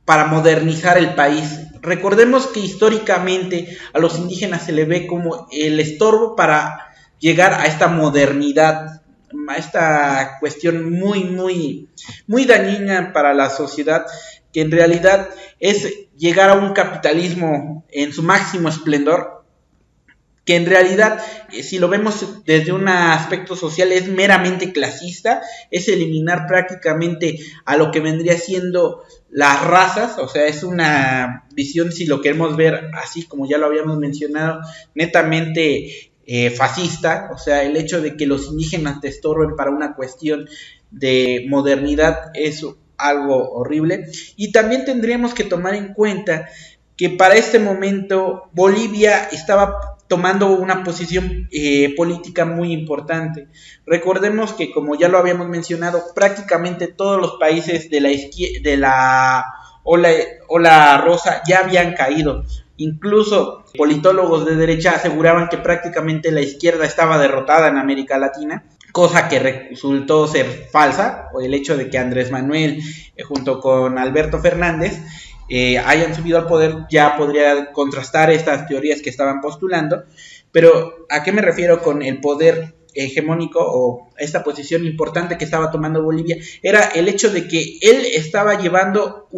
para modernizar el país. Recordemos que históricamente a los indígenas se le ve como el estorbo para llegar a esta modernidad, a esta cuestión muy, muy, muy dañina para la sociedad, que en realidad es llegar a un capitalismo en su máximo esplendor, que en realidad, si lo vemos desde un aspecto social, es meramente clasista, es eliminar prácticamente a lo que vendría siendo las razas. O sea, es una visión, si lo queremos ver así, como ya lo habíamos mencionado, netamente fascista. O sea, el hecho de que los indígenas te estorben para una cuestión de modernidad es algo horrible. Y también tendríamos que tomar en cuenta que para este momento Bolivia estaba tomando una posición política muy importante. Recordemos que, como ya lo habíamos mencionado, prácticamente todos los países de la ola rosa ya habían caído. Incluso politólogos de derecha aseguraban que prácticamente la izquierda estaba derrotada en América Latina, cosa que resultó ser falsa, por el hecho de que Andrés Manuel, junto con Alberto Fernández, hayan subido al poder, ya podría contrastar estas teorías que estaban postulando. Pero ¿a qué me refiero con el poder hegemónico o esta posición importante que estaba tomando Bolivia? Era el hecho de que él estaba llevando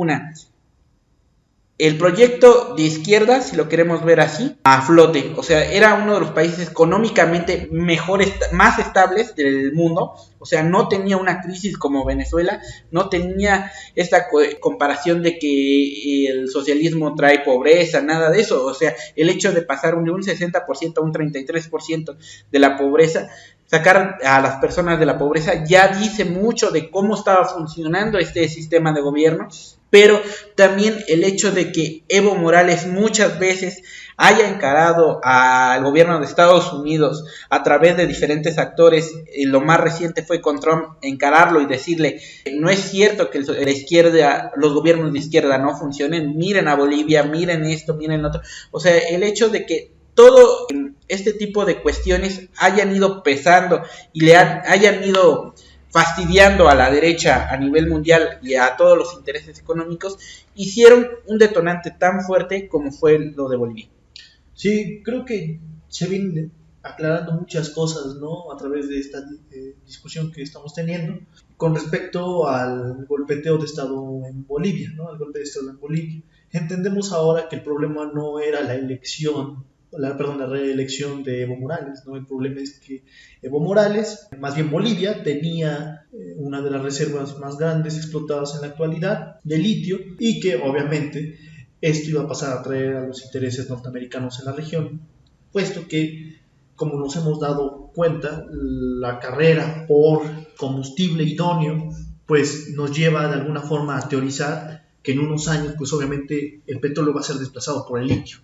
el proyecto de izquierda, si lo queremos ver así, a flote. O sea, era uno de los países económicamente mejores, más estables del mundo. O sea, no tenía una crisis como Venezuela, no tenía esta comparación de que el socialismo trae pobreza, nada de eso. O sea, el hecho de pasar de un 60% a un 33% de la pobreza, sacar a las personas de la pobreza, ya dice mucho de cómo estaba funcionando este sistema de gobierno, pero también el hecho de que Evo Morales muchas veces haya encarado al gobierno de Estados Unidos a través de diferentes actores, lo más reciente fue con Trump, encararlo y decirle, no es cierto que la izquierda, los gobiernos de izquierda no funcionen, miren a Bolivia, miren esto, miren otro, o sea, el hecho de que todo este tipo de cuestiones hayan ido pesando y hayan ido fastidiando a la derecha a nivel mundial y a todos los intereses económicos, hicieron un detonante tan fuerte como fue lo de Bolivia. Sí, creo que se vienen aclarando muchas cosas, ¿no? A través de esta discusión que estamos teniendo con respecto al golpeteo de Estado en Bolivia, ¿no? Al golpe de Estado en Bolivia. Entendemos ahora que el problema no era la reelección de Evo Morales, ¿no? El problema es que Evo Morales, más bien Bolivia, tenía una de las reservas más grandes explotadas en la actualidad de litio y que obviamente esto iba a pasar a traer a los intereses norteamericanos en la región, puesto que, como nos hemos dado cuenta, la carrera por combustible idóneo pues nos lleva de alguna forma a teorizar que en unos años pues obviamente el petróleo va a ser desplazado por el litio,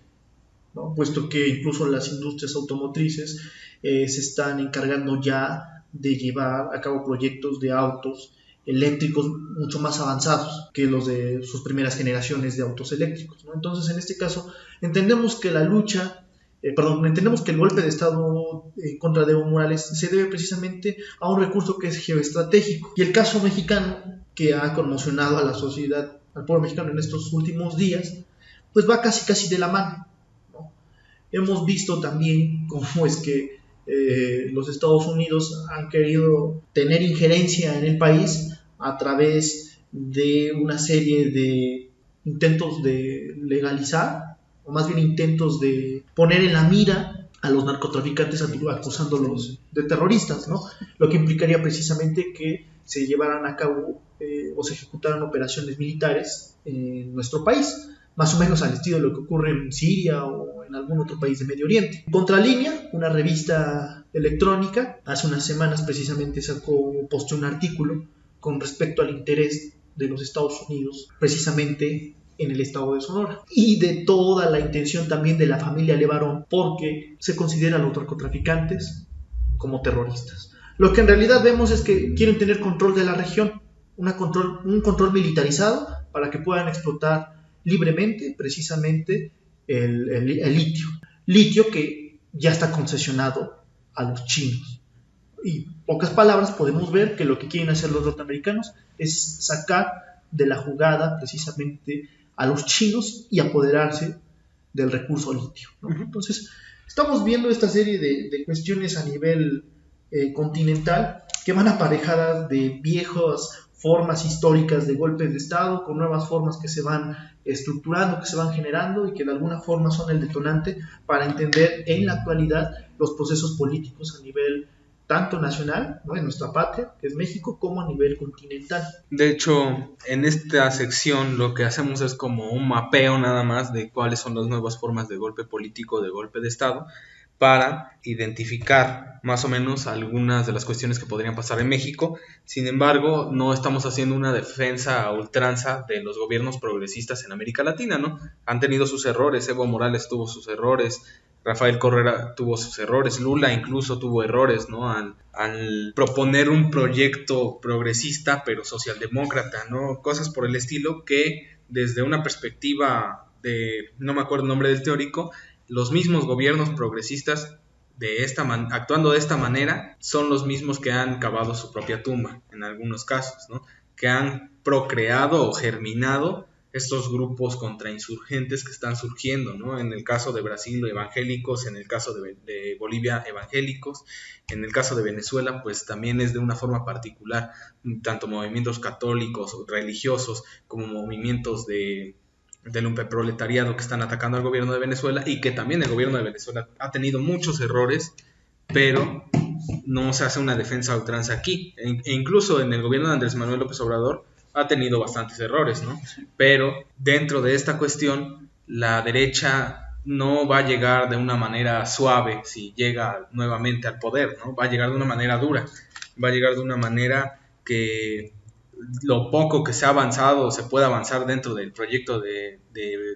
¿no? Puesto que incluso las industrias automotrices se están encargando ya de llevar a cabo proyectos de autos eléctricos mucho más avanzados que los de sus primeras generaciones de autos eléctricos, ¿no? Entonces, en este caso, entendemos que entendemos que el golpe de Estado contra Evo Morales se debe precisamente a un recurso que es geoestratégico. Y el caso mexicano, que ha conmocionado a la sociedad, al pueblo mexicano en estos últimos días, pues va casi de la mano, ¿no? Hemos visto también cómo es que los Estados Unidos han querido tener injerencia en el país a través de una serie de intentos de legalizar, o más bien intentos de poner en la mira a los narcotraficantes acusándolos de terroristas, ¿no? Lo que implicaría precisamente que se llevaran a cabo o se ejecutaran operaciones militares en nuestro país, más o menos al estilo de lo que ocurre en Siria o en algún otro país de Medio Oriente. Contralínea, una revista electrónica, hace unas semanas precisamente posteó un artículo con respecto al interés de los Estados Unidos precisamente en el estado de Sonora y de toda la intención también de la familia Levarón, porque se considera a los narcotraficantes como terroristas. Lo que en realidad vemos es que quieren tener control de la región, un control militarizado para que puedan explotar libremente precisamente el litio que ya está concesionado a los chinos. Y pocas palabras podemos ver que lo que quieren hacer los norteamericanos es sacar de la jugada precisamente a los chinos y apoderarse del recurso litio, ¿no? Entonces estamos viendo esta serie de cuestiones a nivel continental que van aparejadas de viejas formas históricas de golpes de Estado con nuevas formas que se van estructurando, que se van generando y que de alguna forma son el detonante para entender en la actualidad los procesos políticos a nivel tanto nacional, ¿no?, en nuestra patria, que es México, como a nivel continental. De hecho, en esta sección lo que hacemos es como un mapeo nada más de cuáles son las nuevas formas de golpe político, de golpe de Estado, para identificar más o menos algunas de las cuestiones que podrían pasar en México. Sin embargo, no estamos haciendo una defensa a ultranza de los gobiernos progresistas en América Latina, ¿no? Han tenido sus errores, Evo Morales tuvo sus errores, Rafael Correa tuvo sus errores, Lula incluso tuvo errores, ¿no? Al proponer un proyecto progresista pero socialdemócrata, ¿no? Cosas por el estilo que desde una perspectiva de, no me acuerdo el nombre del teórico, los mismos gobiernos progresistas actuando de esta manera son los mismos que han cavado su propia tumba en algunos casos, ¿no? Que han procreado o germinado estos grupos contrainsurgentes que están surgiendo, ¿no? En el caso de Brasil, evangélicos, en el caso de Bolivia, evangélicos, en el caso de Venezuela, pues también es de una forma particular, tanto movimientos católicos o religiosos como movimientos del lumpenproletariado que están atacando al gobierno de Venezuela, y que también el gobierno de Venezuela ha tenido muchos errores, pero no se hace una defensa a ultranza aquí. E incluso en el gobierno de Andrés Manuel López Obrador ha tenido bastantes errores, ¿no? Pero dentro de esta cuestión, la derecha no va a llegar de una manera suave si llega nuevamente al poder, ¿no? Va a llegar de una manera dura, va a llegar de una manera que lo poco que se ha avanzado, se puede avanzar dentro del proyecto de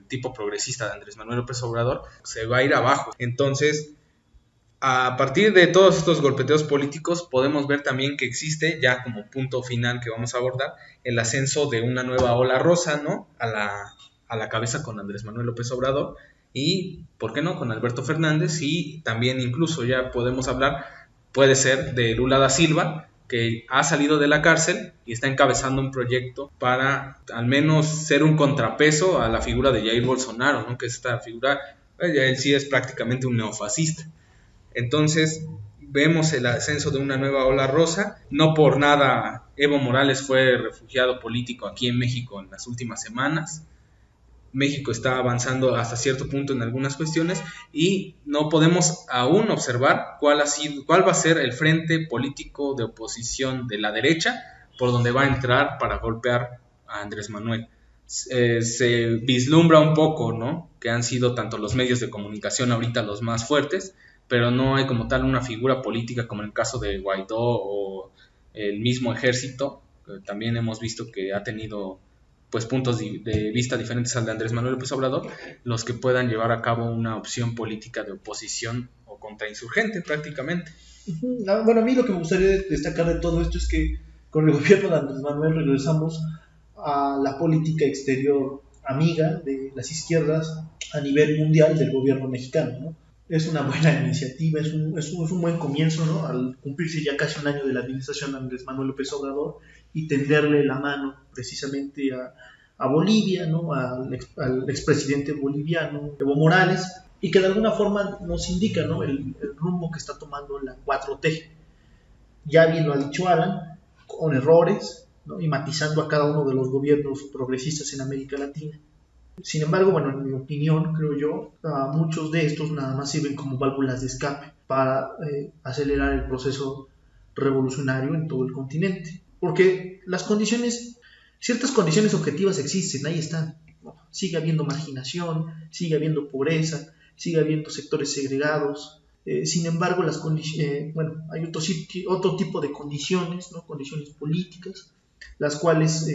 tipo progresista de Andrés Manuel López Obrador, se va a ir abajo. Entonces, a partir de todos estos golpeteos políticos, podemos ver también que existe, ya como punto final que vamos a abordar, el ascenso de una nueva ola rosa, ¿no? A la cabeza con Andrés Manuel López Obrador y, ¿por qué no?, con Alberto Fernández, y también incluso ya podemos hablar, puede ser, de Lula da Silva, que ha salido de la cárcel y está encabezando un proyecto para al menos ser un contrapeso a la figura de Jair Bolsonaro, ¿no? Que esta figura, él sí es prácticamente un neofascista. Entonces vemos el ascenso de una nueva ola rosa. No por nada Evo Morales fue refugiado político aquí en México en las últimas semanas. México está avanzando hasta cierto punto en algunas cuestiones y no podemos aún observar cuál va a ser el frente político de oposición de la derecha por donde va a entrar para golpear a Andrés Manuel. Se vislumbra un poco, ¿no?, que han sido tanto los medios de comunicación ahorita los más fuertes, pero no hay como tal una figura política como en el caso de Guaidó o el mismo ejército, que también hemos visto que ha tenido pues puntos de vista diferentes al de Andrés Manuel López Obrador, los que puedan llevar a cabo una opción política de oposición o contrainsurgente prácticamente. Bueno, a mí lo que me gustaría destacar de todo esto es que con el gobierno de Andrés Manuel regresamos a la política exterior amiga de las izquierdas a nivel mundial del gobierno mexicano, ¿no? Es una buena iniciativa, es un buen comienzo, ¿no? Al cumplirse ya casi un año de la administración de Andrés Manuel López Obrador y tenderle la mano precisamente a Bolivia, ¿no? Al expresidente boliviano Evo Morales, y que de alguna forma nos indica, ¿no?, el rumbo que está tomando la 4T. Ya bien lo ha dicho Alan, con errores, ¿no?, y matizando a cada uno de los gobiernos progresistas en América Latina. Sin embargo, bueno, en mi opinión, creo yo, muchos de estos nada más sirven como válvulas de escape para acelerar el proceso revolucionario en todo el continente. Porque ciertas condiciones objetivas existen, ahí están. Sigue habiendo marginación, sigue habiendo pobreza, sigue habiendo sectores segregados. Sin embargo, hay otro tipo de condiciones, ¿no?, condiciones políticas, las cuales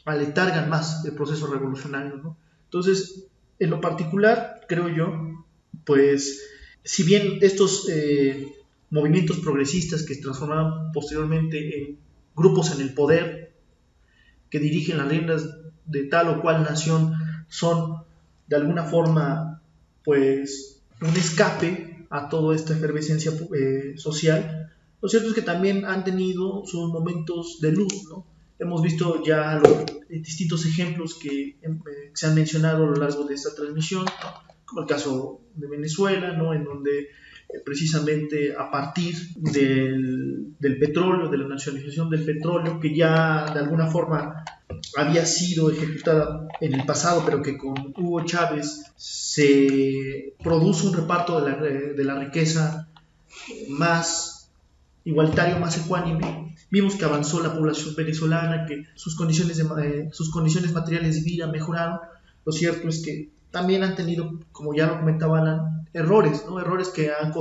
aletargan más el proceso revolucionario, ¿no? Entonces, en lo particular, creo yo, pues, si bien estos movimientos progresistas que se transformaron posteriormente en grupos en el poder, que dirigen las riendas de tal o cual nación, son de alguna forma, pues, un escape a toda esta efervescencia social, lo cierto es que también han tenido sus momentos de luz, ¿no? Hemos visto ya los distintos ejemplos que se han mencionado a lo largo de esta transmisión, ¿no?, como el caso de Venezuela, ¿no?, en donde precisamente a partir del petróleo, de la nacionalización del petróleo, que ya de alguna forma había sido ejecutada en el pasado, pero que con Hugo Chávez se produce un reparto de la riqueza más igualitario, más ecuánime. Vimos que avanzó la población venezolana, que sus condiciones materiales de vida mejoraron. Lo cierto es que también han tenido, como ya lo comentaba Alan, errores, ¿no? Errores que le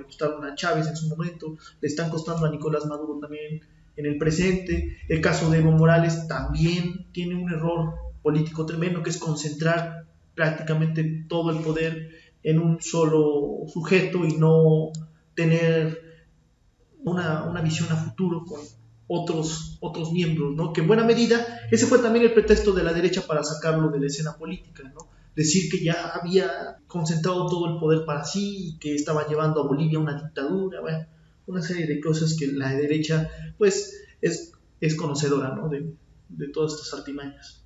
costaron a Chávez en su momento, le están costando a Nicolás Maduro también en el presente. El caso de Evo Morales también tiene un error político tremendo, que es concentrar prácticamente todo el poder en un solo sujeto y no tener una visión a futuro con otros miembros, ¿no? Que en buena medida ese fue también el pretexto de la derecha para sacarlo de la escena política, ¿no? Decir que ya había concentrado todo el poder para sí y que estaba llevando a Bolivia a una dictadura, bueno, una serie de cosas que la derecha pues es conocedora, ¿no?, de todas estas artimañas.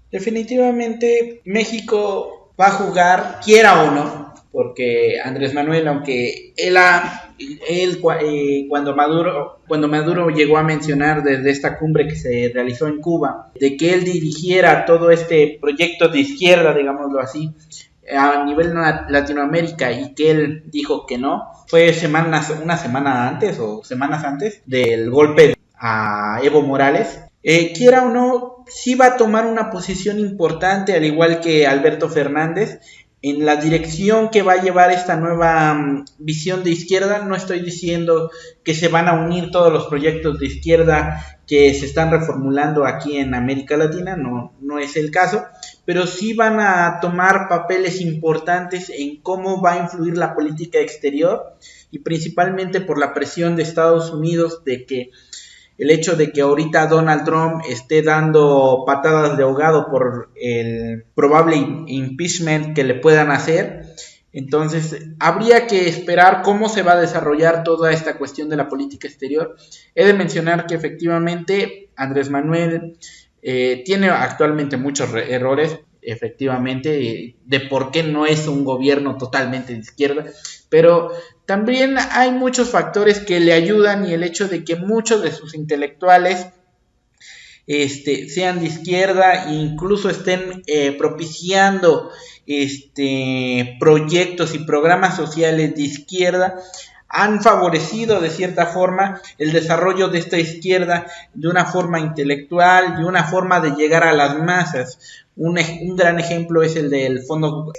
Definitivamente México va a jugar, quiera o no, porque Andrés Manuel, aunque cuando Maduro llegó a mencionar desde esta cumbre que se realizó en Cuba, de que él dirigiera todo este proyecto de izquierda, digámoslo así, a nivel Latinoamérica, y que él dijo que no, fue una semana antes o semanas antes del golpe a Evo Morales. Quiera o no, sí va a tomar una posición importante, al igual que Alberto Fernández, en la dirección que va a llevar esta nueva visión de izquierda. No estoy diciendo que se van a unir todos los proyectos de izquierda que se están reformulando aquí en América Latina, no es el caso, pero sí van a tomar papeles importantes en cómo va a influir la política exterior, y principalmente por la presión de Estados Unidos de que el hecho de que ahorita Donald Trump esté dando patadas de ahogado por el probable impeachment que le puedan hacer. Entonces, habría que esperar cómo se va a desarrollar toda esta cuestión de la política exterior. He de mencionar que efectivamente Andrés Manuel tiene actualmente muchos errores, efectivamente, de por qué no es un gobierno totalmente de izquierda, pero también hay muchos factores que le ayudan, y el hecho de que muchos de sus intelectuales sean de izquierda e incluso estén propiciando proyectos y programas sociales de izquierda, han favorecido de cierta forma el desarrollo de esta izquierda de una forma intelectual, de una forma de llegar a las masas. Un gran ejemplo es el del Fondo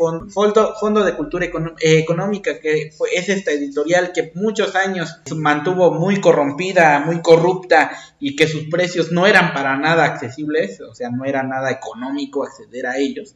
de Cultura Económica, que es esta editorial que muchos años se mantuvo muy corrompida, muy corrupta, y que sus precios no eran para nada accesibles, o sea, no era nada económico acceder a ellos.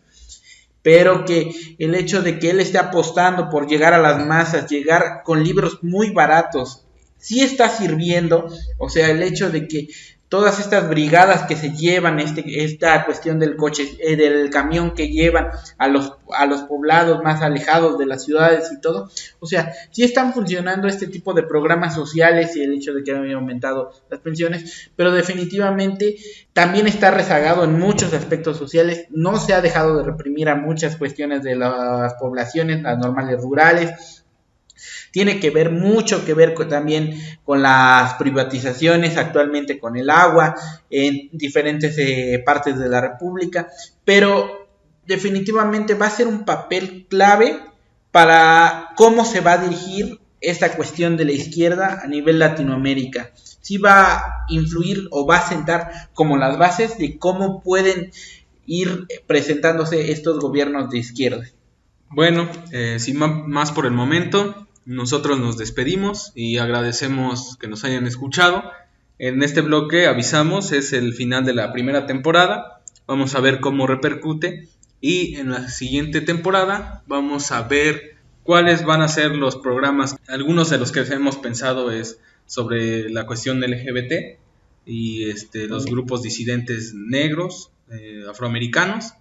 Pero que el hecho de que él esté apostando por llegar a las masas, llegar con libros muy baratos, sí está sirviendo. O sea, el hecho de que todas estas brigadas que se llevan, esta cuestión del coche, del camión que llevan a los poblados más alejados de las ciudades y todo, o sea, sí están funcionando este tipo de programas sociales, y el hecho de que han aumentado las pensiones, pero definitivamente también está rezagado en muchos aspectos sociales. No se ha dejado de reprimir a muchas cuestiones de las poblaciones, las normales rurales. Tiene que ver mucho también con las privatizaciones, actualmente con el agua en diferentes partes de la República, pero definitivamente va a ser un papel clave para cómo se va a dirigir esta cuestión de la izquierda a nivel Latinoamérica. Sí va a influir o va a sentar como las bases de cómo pueden ir presentándose estos gobiernos de izquierda. Bueno, sin más por el momento, nosotros nos despedimos y agradecemos que nos hayan escuchado. En este bloque avisamos, es el final de la primera temporada. Vamos a ver cómo repercute, y en la siguiente temporada vamos a ver cuáles van a ser los programas. Algunos de los que hemos pensado es sobre la cuestión LGBT y los grupos disidentes negros, afroamericanos,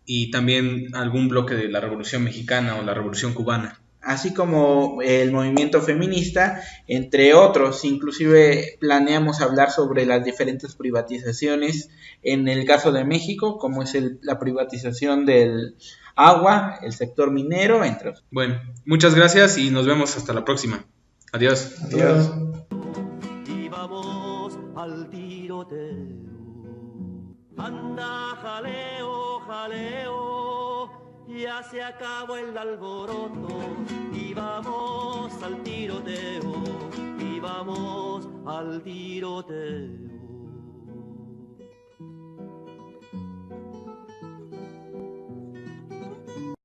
y también algún bloque de la Revolución Mexicana o la Revolución Cubana. Así como el movimiento feminista, entre otros. Inclusive planeamos hablar sobre las diferentes privatizaciones en el caso de México, como es la privatización del agua, el sector minero, entre otros. Bueno, muchas gracias y nos vemos hasta la próxima. Adiós. Adiós. Y vamos al tiroteo. Anda, jaleo, jaleo, ya se acabó el alboroto, y vamos al tiroteo, y vamos al tiroteo.